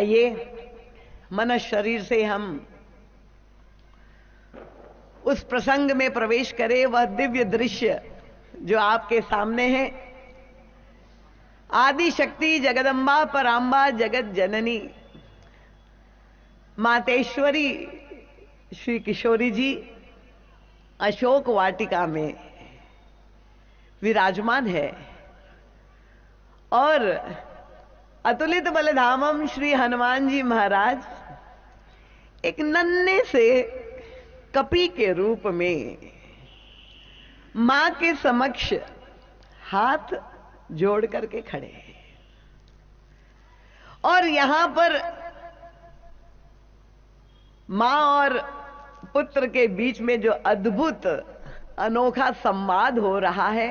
आइए मन शरीर से हम उस प्रसंग में प्रवेश करें। वह दिव्य दृश्य जो आपके सामने है, आदि शक्ति जगदम्बा पराम्बा जगत जननी मातेश्वरी श्री किशोरी जी अशोक वाटिका में विराजमान है और अतुलित बलधामम श्री हनुमान जी महाराज एक नन्हे से कपी के रूप में मां के समक्ष हाथ जोड़ करके खड़े हैं। और यहां पर मां और पुत्र के बीच में जो अद्भुत अनोखा संवाद हो रहा है,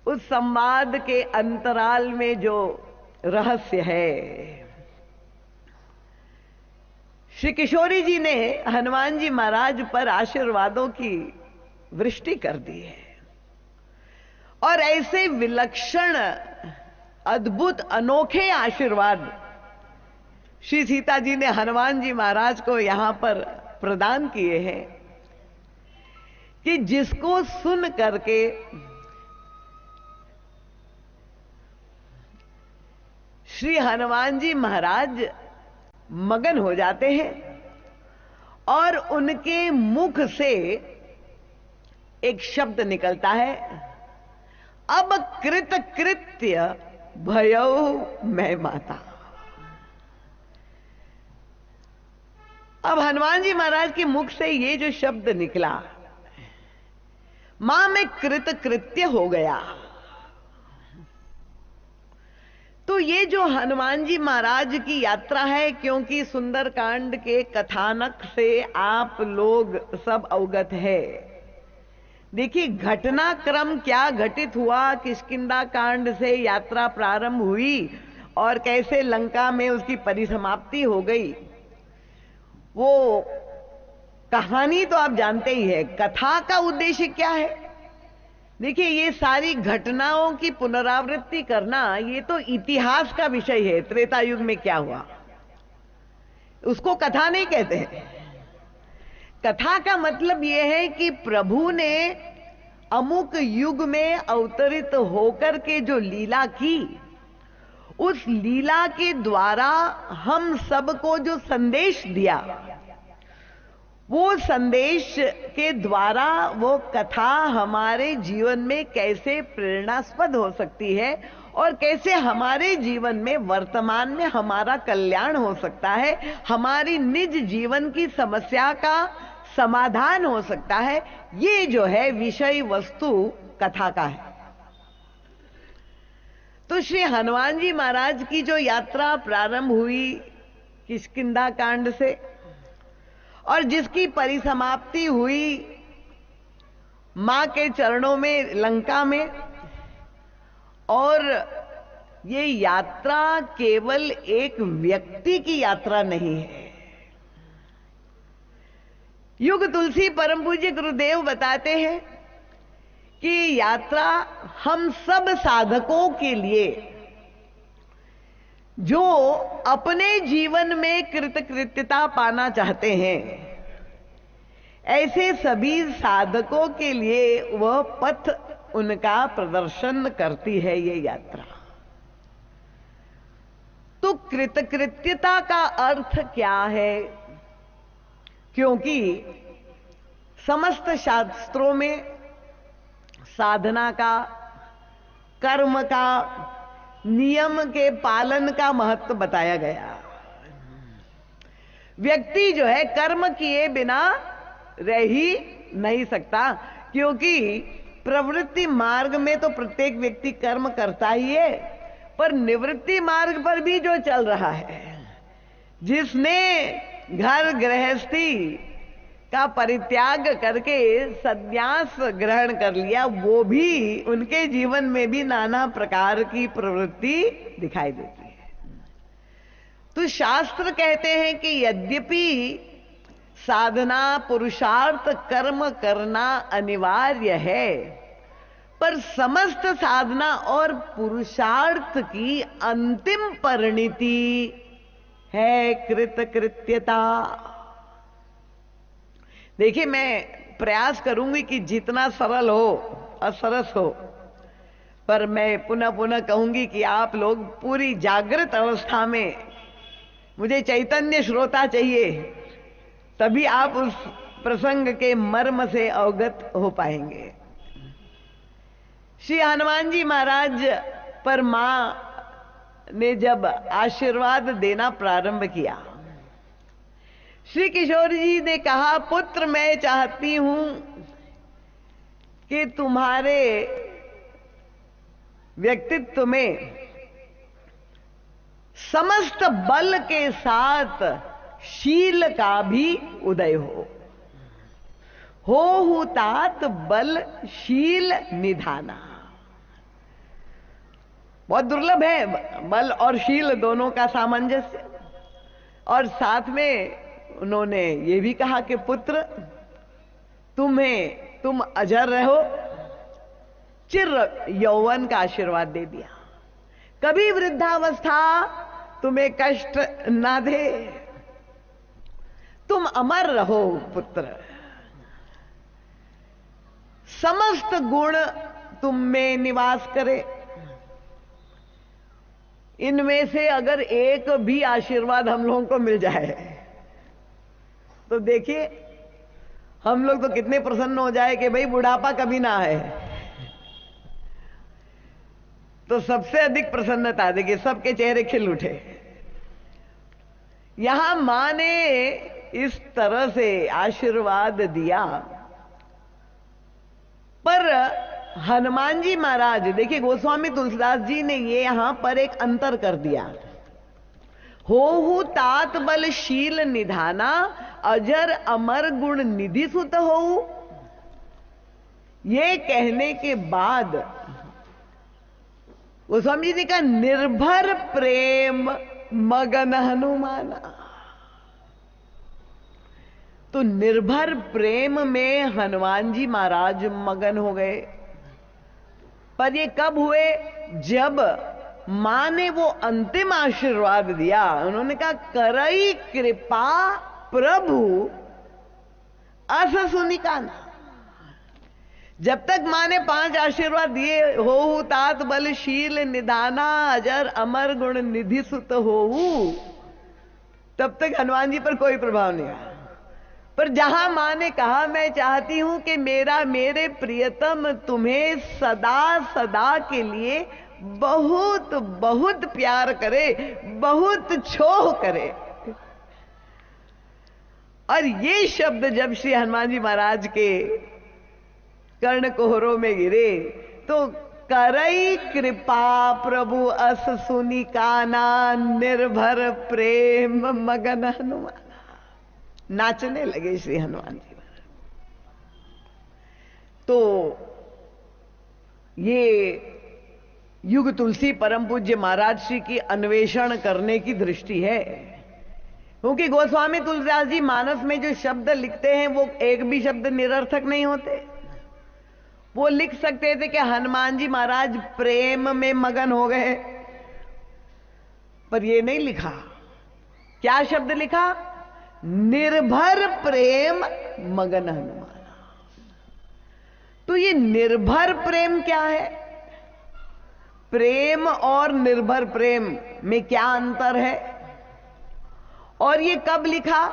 उस संवाद के अंतराल में जो रहस्य है, श्री किशोरी जी ने हनुमान जी महाराज पर आशीर्वादों की वृष्टि कर दी है और ऐसे विलक्षण अद्भुत अनोखे आशीर्वाद श्री सीता जी ने हनुमान जी महाराज को यहां पर प्रदान किए हैं कि जिसको सुन करके श्री हनुमान जी महाराज मगन हो जाते हैं और उनके मुख से एक शब्द निकलता है, अब कृत कृत्य भयौ मैं माता। अब हनुमान जी महाराज के मुख से ये जो शब्द निकला, मां में कृत कृत्य हो गया। तो ये जो हनुमान जी महाराज की यात्रा है, क्योंकि सुंदरकांड के कथानक से आप लोग सब अवगत है। देखिए घटनाक्रम क्या घटित हुआ, किष्किंधा कांड से यात्रा प्रारंभ हुई और कैसे लंका में उसकी परिसमाप्ति हो गई, वो कहानी तो आप जानते ही है। कथा का उद्देश्य क्या है? देखिए ये सारी घटनाओं की पुनरावृत्ति करना, ये तो इतिहास का विषय है। त्रेता युग में क्या हुआ उसको कथा नहीं कहते हैं। कथा का मतलब यह है कि प्रभु ने अमुक युग में अवतरित होकर के जो लीला की, उस लीला के द्वारा हम सबको जो संदेश दिया, वो संदेश के द्वारा वो कथा हमारे जीवन में कैसे प्रेरणास्पद हो सकती है और कैसे हमारे जीवन में वर्तमान में हमारा कल्याण हो सकता है, हमारी निज जीवन की समस्या का समाधान हो सकता है। ये जो है विषय वस्तु कथा का है। तो श्री हनुमान जी महाराज की जो यात्रा प्रारंभ हुई किष्किंधा कांड से और जिसकी परिसमाप्ति हुई मां के चरणों में लंका में, और ये यात्रा केवल एक व्यक्ति की यात्रा नहीं है। युग तुलसी परम पूज्य गुरुदेव बताते हैं कि यात्रा हम सब साधकों के लिए जो अपने जीवन में कृतकृत्यता पाना चाहते हैं, ऐसे सभी साधकों के लिए वह पथ उनका प्रदर्शन करती है ये यात्रा। तो कृतकृत्यता का अर्थ क्या है? क्योंकि समस्त शास्त्रों में साधना का, कर्म का, नियम के पालन का महत्व बताया गया। व्यक्ति जो है कर्म किए बिना रह ही नहीं सकता, क्योंकि प्रवृत्ति मार्ग में तो प्रत्येक व्यक्ति कर्म करता ही है, पर निवृत्ति मार्ग पर भी जो चल रहा है, जिसने घर गृहस्थी का परित्याग करके संन्यास ग्रहण कर लिया, वो भी उनके जीवन में भी नाना प्रकार की प्रवृत्ति दिखाई देती है। तो शास्त्र कहते हैं कि यद्यपि साधना पुरुषार्थ कर्म करना अनिवार्य है, पर समस्त साधना और पुरुषार्थ की अंतिम परिणति है कृतकृत्यता। देखिए, मैं प्रयास करूंगी कि जितना सरल हो और सरस हो, पर मैं पुनः पुनः कहूंगी कि आप लोग पूरी जागृत अवस्था में, मुझे चैतन्य श्रोता चाहिए, तभी आप उस प्रसंग के मर्म से अवगत हो पाएंगे। श्री हनुमान जी महाराज पर मां ने जब आशीर्वाद देना प्रारंभ किया, श्री किशोर जी ने कहा, पुत्र मैं चाहती हूं कि तुम्हारे व्यक्तित्व में समस्त बल के साथ शील का भी उदय हो तात बल शील निधाना। बहुत दुर्लभ है बल और शील दोनों का सामंजस्य। और साथ में उन्होंने ये भी कहा कि पुत्र तुम अजर रहो, चिर यौवन का आशीर्वाद दे दिया, कभी वृद्धावस्था तुम्हें कष्ट ना दे, तुम अमर रहो पुत्र, समस्त गुण तुम में निवास करे। इनमें से अगर एक भी आशीर्वाद हम लोगों को मिल जाए तो देखिए हम लोग तो कितने प्रसन्न हो जाए कि भाई बुढ़ापा कभी ना आए। तो सबसे अधिक प्रसन्नता देखिए, सबके चेहरे खिल उठे। यहां मां ने इस तरह से आशीर्वाद दिया, पर हनुमान जी महाराज, देखिए गोस्वामी तुलसीदास जी ने ये यहां पर एक अंतर कर दिया। हो तात बल शील निधाना, अजर अमर गुण निधि सुत हो। ये कहने के बाद गोस्वामी जी ने कहा, निर्भर प्रेम मगन हनुमाना। तो निर्भर प्रेम में हनुमान जी महाराज मगन हो गए। पर ये कब हुए? जब मां ने वो अंतिम आशीर्वाद दिया। उन्होंने कहा, करई कृपा प्रभु अस सुनिकाना। जब तक मां ने 5 आशीर्वाद दिए, हो तात बल शील निधाना, अजर अमर गुण निधि सुत हो, तब तक हनुमान जी पर कोई प्रभाव नहीं आया। पर जहां मां ने कहा, मैं चाहती हूं कि मेरे प्रियतम तुम्हें सदा सदा के लिए बहुत बहुत प्यार करे, बहुत छोह करे, और ये शब्द जब श्री हनुमान जी महाराज के कर्ण कोहरों में गिरे, तो करई कृपा प्रभु अस सुनी काना, निर्भर प्रेम मगन हनुमान। नाचने लगे श्री हनुमान जी महाराज। तो ये युग तुलसी परम पूज्य महाराज श्री की अन्वेषण करने की दृष्टि है। क्योंकि गोस्वामी तुलसीदास जी मानस में जो शब्द लिखते हैं वो एक भी शब्द निरर्थक नहीं होते। वो लिख सकते थे कि हनुमान जी महाराज प्रेम में मगन हो गए, पर ये नहीं लिखा। क्या शब्द लिखा? निर्भर प्रेम मगन हनुमान। तो ये निर्भर प्रेम क्या है? प्रेम और निर्भर प्रेम में क्या अंतर है? और ये कब लिखा?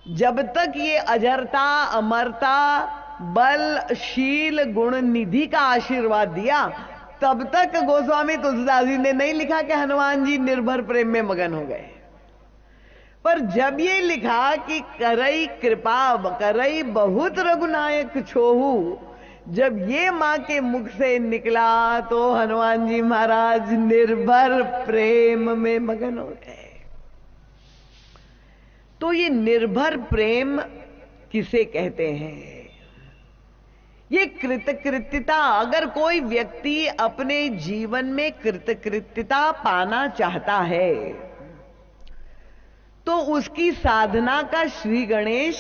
जब तक ये अजरता, अमरता, बल, शील, गुण निधि का आशीर्वाद दिया, तब तक गोस्वामी तुलसीदास जी ने नहीं लिखा कि हनुमान जी निर्भर प्रेम में मगन हो गए। पर जब ये लिखा कि करई कृपा, करई बहुत रघुनायक छोहू, जब ये मां के मुख से निकला तो हनुमान जी महाराज निर्भर प्रेम में मगन हो गए। तो ये निर्भर प्रेम किसे कहते हैं? ये कृतकृत्यता। अगर कोई व्यक्ति अपने जीवन में कृतकृत्यता पाना चाहता है तो उसकी साधना का श्री गणेश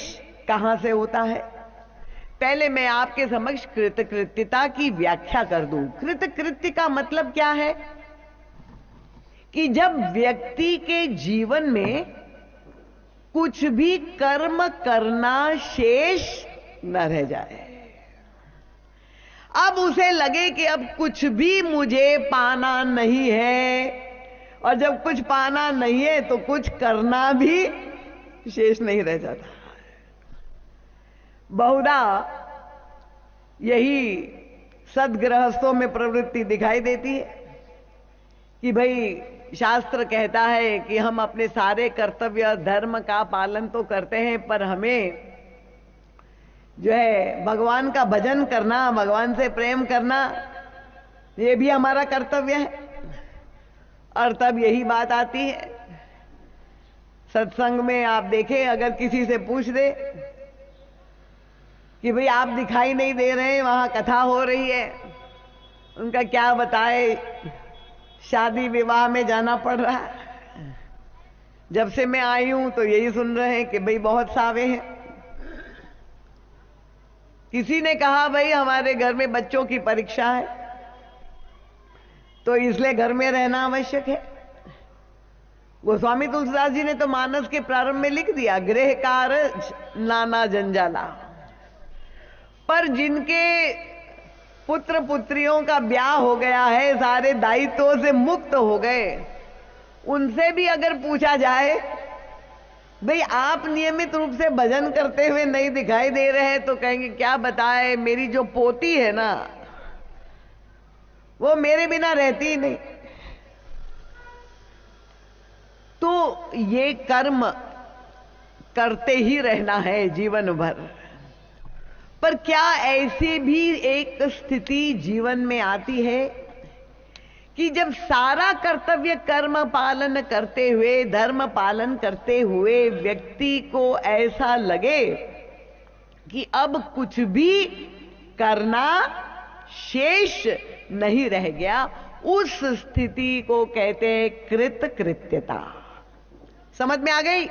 कहां से होता है? पहले मैं आपके समक्ष कृतकृत्यता की व्याख्या कर दूं। कृतकृत्य का मतलब क्या है कि जब व्यक्ति के जीवन में कुछ भी कर्म करना शेष न रह जाए। अब उसे लगे कि अब कुछ भी मुझे पाना नहीं है, और जब कुछ पाना नहीं है तो कुछ करना भी शेष नहीं रह जाता। बहुधा यही सद्गृहस्थों में प्रवृत्ति दिखाई देती है कि भाई शास्त्र कहता है कि हम अपने सारे कर्तव्य धर्म का पालन तो करते हैं, पर हमें जो है भगवान का भजन करना, भगवान से प्रेम करना, ये भी हमारा कर्तव्य है। और तब यही बात आती है सत्संग में, आप देखें अगर किसी से पूछ दे कि भाई आप दिखाई नहीं दे रहे हैं, वहां कथा हो रही है, उनका क्या बताए, शादी विवाह में जाना पड़ रहा है, जब से मैं आई हूं तो यही सुन रहे हैं कि भाई बहुत सावे हैं। किसी ने कहा भाई हमारे घर में बच्चों की परीक्षा है तो इसलिए घर में रहना आवश्यक है। गोस्वामी तुलसीदास जी ने तो मानस के प्रारंभ में लिख दिया, गृह कार्य नाना जंजाला। पर जिनके पुत्र पुत्रियों का ब्याह हो गया है, सारे दायित्वों से मुक्त हो गए, उनसे भी अगर पूछा जाए भाई आप नियमित रूप से भजन करते हुए नहीं दिखाई दे रहे हैं, तो कहेंगे क्या बताए, मेरी जो पोती है ना वो मेरे बिना रहती ही नहीं। तो ये कर्म करते ही रहना है जीवन भर। पर क्या ऐसी भी एक स्थिति जीवन में आती है कि जब सारा कर्तव्य कर्म पालन करते हुए, धर्म पालन करते हुए व्यक्ति को ऐसा लगे कि अब कुछ भी करना शेष नहीं रह गया, उस स्थिति को कहते हैं कृतकृत्यता। समझ में आ गई?